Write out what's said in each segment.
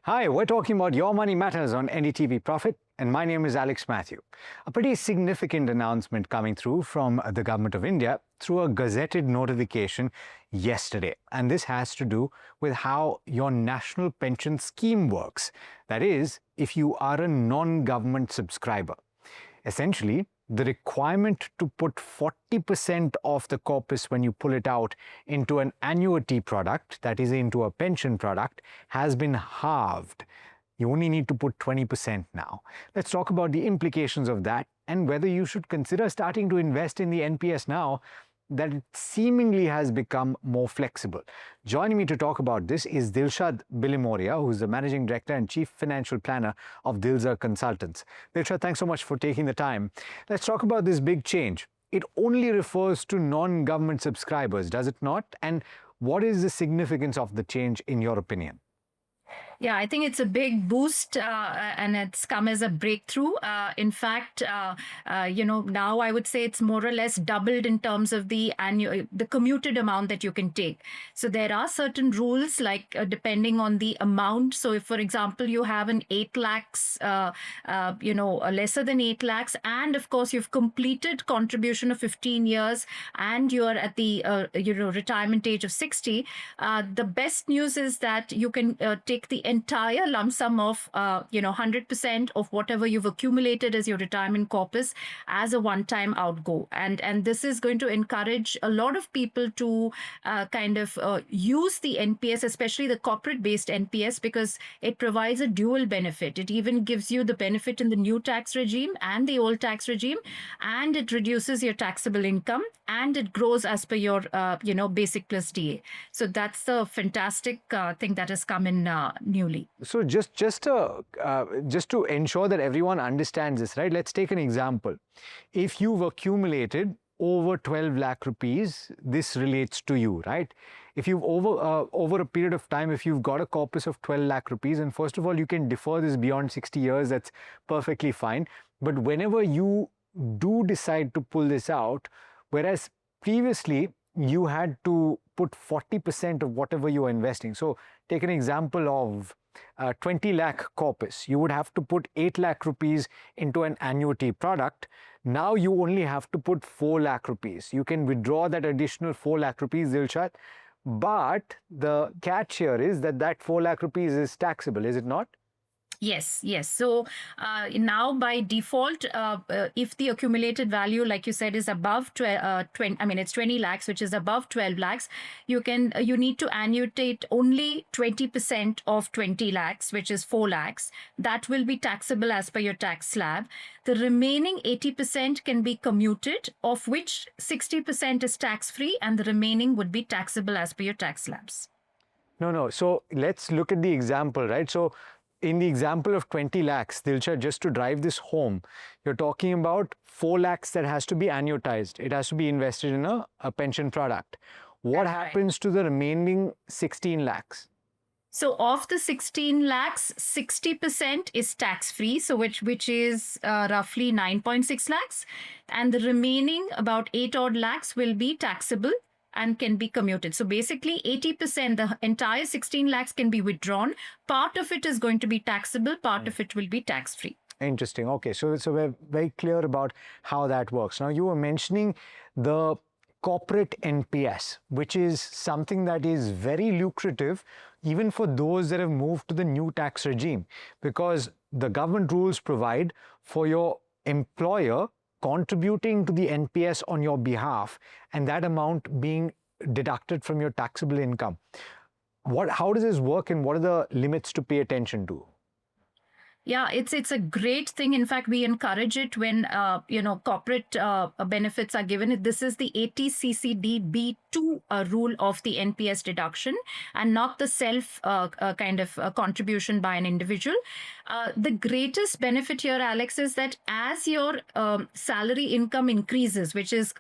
Hi, we're talking about Your Money Matters on NDTV Profit, and my name is Alex Matthew. A pretty significant announcement coming through from the Government of India through a gazetted notification yesterday. And this has to do with how your national pension scheme works. That is, if you are a non-government subscriber. Essentially, the requirement to put 40% of the corpus when you pull it out into an annuity product, that is into a pension product, has been halved. You only need to put 20% now. Let's talk about the implications of that and whether you should consider starting to invest in the NPS now that it seemingly has become more flexible. Joining me to talk about this is Dilshad Bilimoria, who's the Managing Director and Chief Financial Planner of Dilshad Consultants. Dilshad, thanks so much for taking the time. Let's talk about this big change. It only refers to non-government subscribers, does it not? And what is the significance of the change in your opinion? Yeah, I think it's a big boost and it's come as a breakthrough. In fact, now I would say it's more or less doubled in terms of the commuted amount that you can take. So there are certain rules like depending on the amount. So if, for example, you have an 8 lakhs, lesser than 8 lakhs, and of course you've completed contribution of 15 years and you're at the retirement age of 60, the best news is that you can take the entire lump sum of 100% of whatever you've accumulated as your retirement corpus as a one-time outgo, and this is going to encourage a lot of people to use the NPS, especially the corporate-based NPS, because it provides a dual benefit. It even gives you the benefit in the new tax regime and the old tax regime, and it reduces your taxable income, and it grows as per your basic plus DA. So that's the fantastic thing that has come in newly. So just to ensure that everyone understands this, right? Let's take an example. If you've accumulated over 12 lakh rupees, this relates to you, right? If you've over a period of time, if you've got a corpus of 12 lakh rupees, and first of all, you can defer this beyond 60 years, that's perfectly fine. But whenever you do decide to pull this out, whereas previously you had to put 40% of whatever you are investing. So take an example of 20 lakh corpus. You would have to put 8 lakh rupees into an annuity product. Now you only have to put 4 lakh rupees. You can withdraw that additional 4 lakh rupees, Dilshad. But the catch here is that 4 lakh rupees is taxable, is it not? Yes. So now by default, if the accumulated value, like you said, is above 20, it's 20 lakhs, which is above 12 lakhs, you need to annuitate only 20% of 20 lakhs, which is 4 lakhs. That will be taxable as per your tax slab. The remaining 80% can be commuted, of which 60% is tax-free, and the remaining would be taxable as per your tax slabs. No. So let's look at the example, right? So in the example of 20 lakhs, Dilshad, just to drive this home, you're talking about 4 lakhs that has to be annuitized. It has to be invested in a pension product. What happens to the remaining 16 lakhs? So of the 16 lakhs, 60% is tax-free, so which is roughly 9.6 lakhs. And the remaining about 8 odd lakhs will be taxable and can be commuted. So basically 80%, the entire 16 lakhs can be withdrawn. Part of it is going to be taxable, part of it will be tax-free. Interesting. Okay, so we're very clear about how that works. Now, you were mentioning the corporate NPS, which is something that is very lucrative even for those that have moved to the new tax regime, because the government rules provide for your employer contributing to the NPS on your behalf, and that amount being deducted from your taxable income. How does this work, and what are the limits to pay attention to? Yeah, it's a great thing. In fact, we encourage it when corporate benefits are given. This is the 80 B2 rule of the NPS deduction, and not the self contribution by an individual. The greatest benefit here, Alex, is that as your salary income increases, which is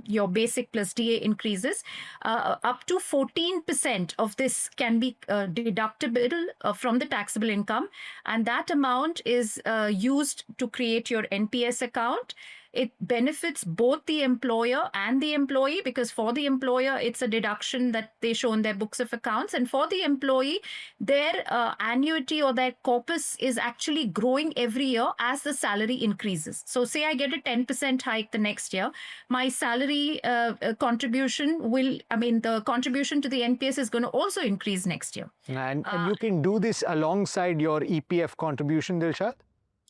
your basic plus DA increases, up to 14% of this can be deductible from the taxable income. And that amount is used to create your NPS account. it benefits both the employer and the employee, because for the employer, it's a deduction that they show in their books of accounts. And for the employee, their annuity or their corpus is actually growing every year as the salary increases. So say I get a 10% hike the next year, my salary contribution the contribution to the NPS is going to also increase next year. And you can do this alongside your EPF contribution, Dilshad?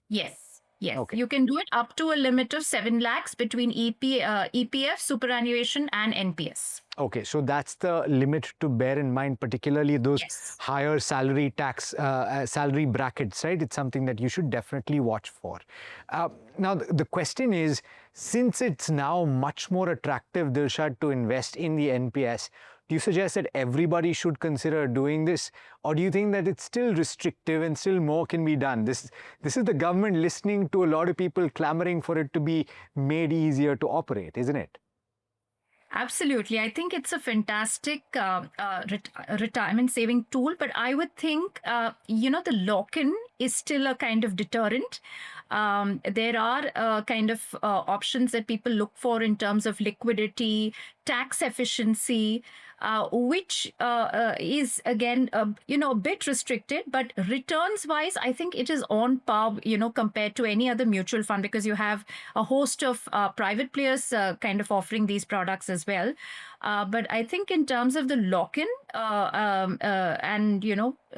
Yes. Yes, Okay. you can do it up to a limit of 7 lakhs between EPF, superannuation, and NPS. Okay, so that's the limit to bear in mind, particularly those Yes. higher salary tax, salary brackets, right? It's something that you should definitely watch for. Now, the question is, since it's now much more attractive, Dilshad, to invest in the NPS, do you suggest that everybody should consider doing this? Or do you think that it's still restrictive and still more can be done? This is the government listening to a lot of people clamoring for it to be made easier to operate, isn't it? Absolutely. I think it's a fantastic retirement saving tool, but I would think, the lock-in is still a kind of deterrent. There are kind of options that people look for in terms of liquidity, tax efficiency, which is again, a bit restricted, but returns wise, I think it is on par, compared to any other mutual fund, because you have a host of private players kind of offering these products as well. But I think in terms of the lock-in, and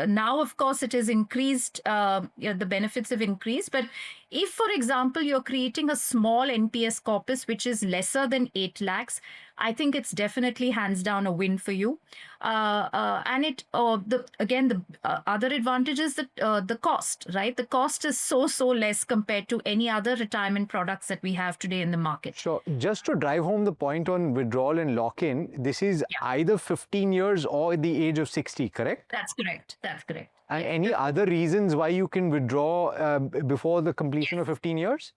now of course it is increased, the benefits have increased. But if, for example, you're creating a small NPS corpus which is lesser than 8 lakhs, I think it's definitely hands down a win for you. And the other advantage is that the cost, right? The cost is so less compared to any other retirement products that we have today in the market. Sure. Just to drive home the point on withdrawal and lock-in, this is either 15 years or the age of 60, correct? That's correct. That's correct. And any other reasons why you can withdraw before the completion of 15 years?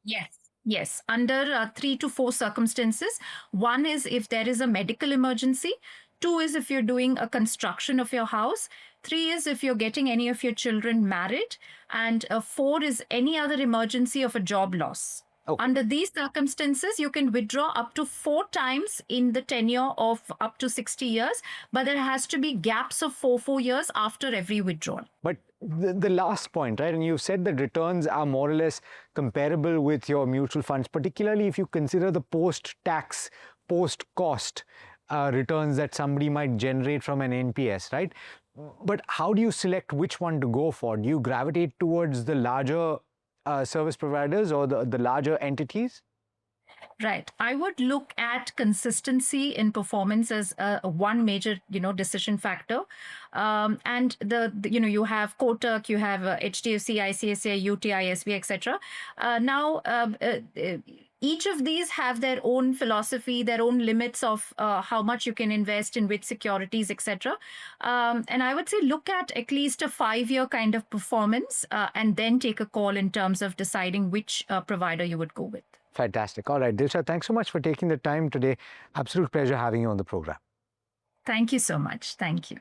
Yes, under 3 to 4 circumstances. One is if there is a medical emergency. 2 is if you're doing a construction of your house. 3 is if you're getting any of your children married. And 4 is any other emergency of a job loss. Okay. Under these circumstances, you can withdraw up to 4 times in the tenure of up to 60 years, but there has to be gaps of 4 years after every withdrawal. But the last point, right? And you've said that returns are more or less comparable with your mutual funds, particularly if you consider the post-tax, post-cost returns that somebody might generate from an NPS, right? But how do you select which one to go for? Do you gravitate towards the larger service providers or the larger entities? Right. I would look at consistency in performance as one major, decision factor. And you have Kotak, you have HDFC, ICICI, UTI, SB, etc. Now, each of these have their own philosophy, their own limits of how much you can invest in which securities, etc. And I would say look at least a 5-year kind of performance and then take a call in terms of deciding which provider you would go with. Fantastic. All right, Dilshad, thanks so much for taking the time today. Absolute pleasure having you on the program. Thank you so much. Thank you.